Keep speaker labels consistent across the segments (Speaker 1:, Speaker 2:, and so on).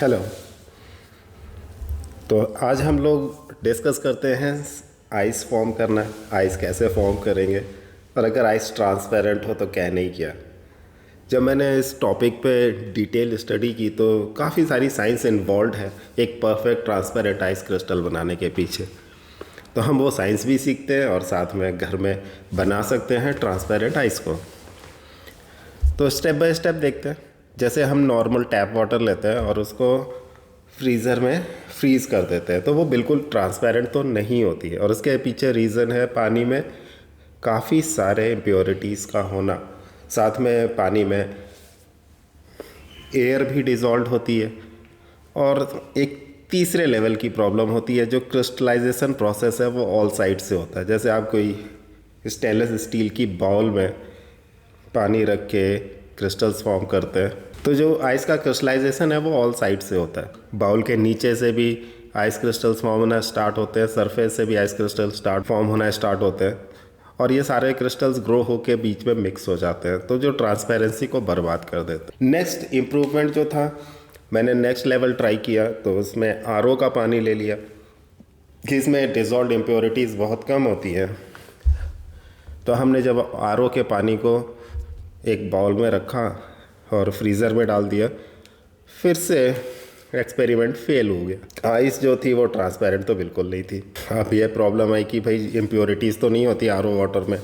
Speaker 1: Hello. तो आज हम लोग डिस्कस करते हैं आइस फॉर्म करना, आइस कैसे फॉर्म करेंगे और अगर आइस ट्रांसपेरेंट हो तो क्या नहीं किया। जब मैंने इस टॉपिक पे डिटेल स्टडी की तो काफ़ी सारी साइंस इन्वॉल्व है एक परफेक्ट ट्रांसपेरेंट आइस क्रिस्टल बनाने के पीछे। तो हम वो साइंस भी सीखते हैं और साथ में घर में बना सकते हैं ट्रांसपेरेंट आइस को। तो स्टेप बाय स्टेप देखते हैं। जैसे हम नॉर्मल टैप वाटर लेते हैं और उसको फ्रीज़र में फ्रीज़ कर देते हैं तो वो बिल्कुल ट्रांसपेरेंट तो नहीं होती है, और उसके पीछे रीज़न है पानी में काफ़ी सारे इम्प्योरिटीज़ का होना। साथ में पानी में एयर भी डिज़ोल्व होती है, और एक तीसरे लेवल की प्रॉब्लम होती है जो क्रिस्टलाइजेशन प्रोसेस है वो ऑल साइड से होता है। जैसे आप कोई स्टेनलेस स्टील की बाउल में पानी रख के क्रिस्टल्स फॉर्म करते हैं तो जो आइस का क्रिस्टलाइजेशन है वो ऑल साइड से होता है। बाउल के नीचे से भी आइस क्रिस्टल्स फॉर्म होना स्टार्ट होते हैं, सरफेस से भी आइस क्रिस्टल फॉर्म होना स्टार्ट होते हैं, और ये सारे क्रिस्टल्स ग्रो होके बीच में मिक्स हो जाते हैं तो जो ट्रांसपेरेंसी को बर्बाद कर देते हैं। नेक्स्ट इम्प्रूवमेंट जो था, मैंने नेक्स्ट लेवल ट्राई किया तो उसमें आरओ का पानी ले लिया कि इसमें डिज़ोल्व इम्प्योरिटीज़ बहुत कम होती है। तो हमने जब आरओ के पानी को एक बाउल में रखा और फ्रीज़र में डाल दिया, फिर से एक्सपेरिमेंट फेल हो गया। आइस जो थी वो ट्रांसपेरेंट तो बिल्कुल नहीं थी। अब ये प्रॉब्लम आई कि भाई इम्प्योरिटीज़ तो नहीं होती आरओ वाटर में,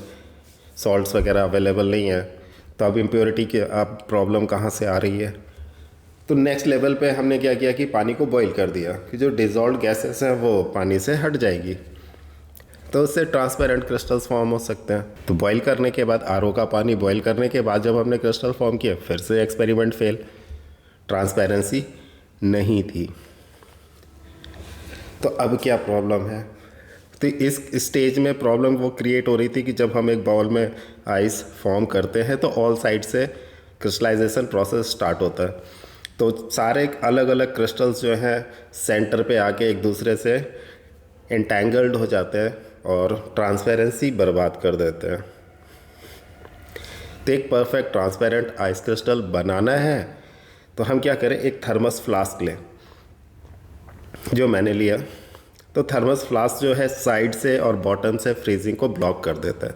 Speaker 1: सॉल्ट्स वगैरह अवेलेबल नहीं है, तो अब इम्प्योरिटी की अब प्रॉब्लम कहाँ से आ रही है। तो नेक्स्ट लेवल पे हमने क्या किया कि पानी को बॉईल कर दिया कि जो डिज़ोल्व गैसेस हैं वो पानी से हट जाएगी, तो उससे ट्रांसपेरेंट क्रिस्टल्स फॉर्म हो सकते हैं। तो बॉईल करने के बाद आरओ का पानी बॉईल करने के बाद जब हमने क्रिस्टल फॉर्म किया फिर से एक्सपेरिमेंट फेल, ट्रांसपेरेंसी नहीं थी। तो अब क्या प्रॉब्लम है, तो इस स्टेज में प्रॉब्लम वो क्रिएट हो रही थी कि जब हम एक बाउल में आइस फॉर्म करते हैं तो ऑल साइड से क्रिस्टलाइजेशन प्रोसेस स्टार्ट होता है, तो सारे अलग अलग क्रिस्टल्स जो हैं सेंटर पे आके एक दूसरे से एंटेंगल्ड हो जाते हैं और ट्रांसपेरेंसी बर्बाद कर देते हैं। तो एक परफेक्ट ट्रांसपेरेंट आइस क्रिस्टल बनाना है तो हम क्या करें, एक थर्मस फ्लास्क लें जो मैंने लिया। तो थर्मस फ्लास्क जो है साइड से और बॉटम से फ्रीजिंग को ब्लॉक कर देता है।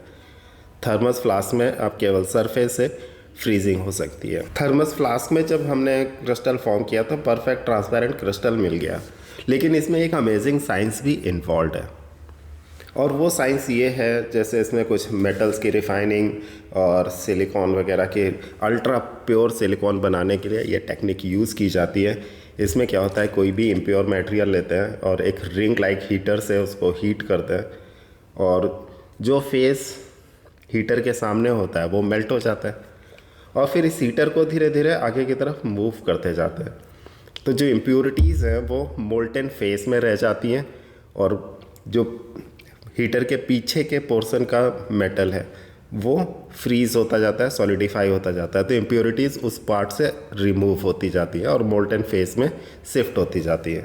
Speaker 1: थर्मस फ्लास्क में आप केवल सरफेस से फ्रीजिंग हो सकती है। थर्मस फ्लास्क में जब हमने क्रिस्टल फॉर्म किया तो परफेक्ट ट्रांसपेरेंट क्रिस्टल मिल गया, लेकिन इसमें एक अमेजिंग साइंस भी इन्वॉल्व है, और वो साइंस ये है जैसे इसमें कुछ मेटल्स की रिफाइनिंग और सिलिकॉन वगैरह के अल्ट्रा प्योर सिलिकॉन बनाने के लिए ये टेक्निक यूज़ की जाती है। इसमें क्या होता है, कोई भी इम्प्योर मटेरियल लेते हैं और एक रिंग लाइक हीटर से उसको हीट करते हैं, और जो फेस हीटर के सामने होता है वो मेल्ट हो जाता है, और फिर इस हीटर को धीरे धीरे आगे की तरफ मूव करते जाते हैं। तो जो इम्प्योरिटीज़ हैं वो मोल्टन फेस में रह जाती हैं, और जो हीटर के पीछे के पोर्शन का मेटल है वो फ्रीज़ होता जाता है, सॉलिडिफाई होता जाता है। तो इम्प्योरिटीज़ उस पार्ट से रिमूव होती जाती है और मोल्टन फेस में शिफ्ट होती जाती है।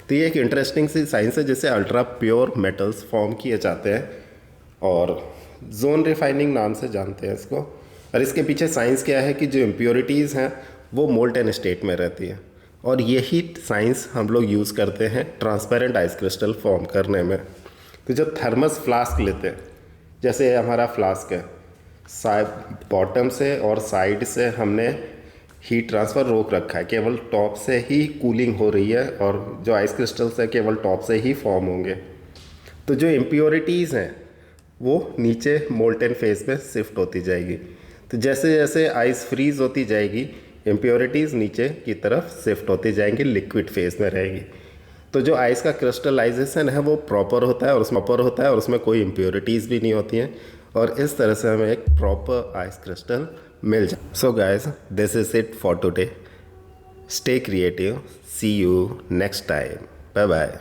Speaker 1: तो ये एक इंटरेस्टिंग सी साइंस है जिससे अल्ट्रा प्योर मेटल्स फॉर्म किए जाते हैं, और जोन रिफाइनिंग नाम से जानते हैं इसको। और इसके पीछे साइंस क्या है कि जो इम्प्योरिटीज़ हैं वो मोल्टन स्टेट में रहती है, और यही साइंस हम लोग यूज़ करते हैं ट्रांसपेरेंट आइस क्रिस्टल फॉर्म करने में। तो जब थर्मस फ्लास्क लेते हैं, जैसे हमारा फ्लास्क है, बॉटम से और साइड से हमने हीट ट्रांसफ़र रोक रखा है, केवल टॉप से ही कूलिंग हो रही है, और जो आइस क्रिस्टल्स है केवल टॉप से ही फॉर्म होंगे। तो जो इम्प्योरिटीज़ हैं वो नीचे मोल्टन फेस में शिफ्ट होती जाएगी। तो जैसे जैसे आइस फ्रीज़ होती जाएगी इम्प्योरिटीज़ नीचे की तरफ शिफ्ट होती जाएंगी, लिक्विड फेस में रहेगी। तो जो आइस का क्रिस्टलाइजेशन है वो प्रॉपर होता है और उसमें कोई इम्प्योरिटीज़ भी नहीं होती हैं, और इस तरह से हमें एक प्रॉपर आइस क्रिस्टल मिल जाए। So guys, this is it for today. Stay creative, see you next time, bye bye.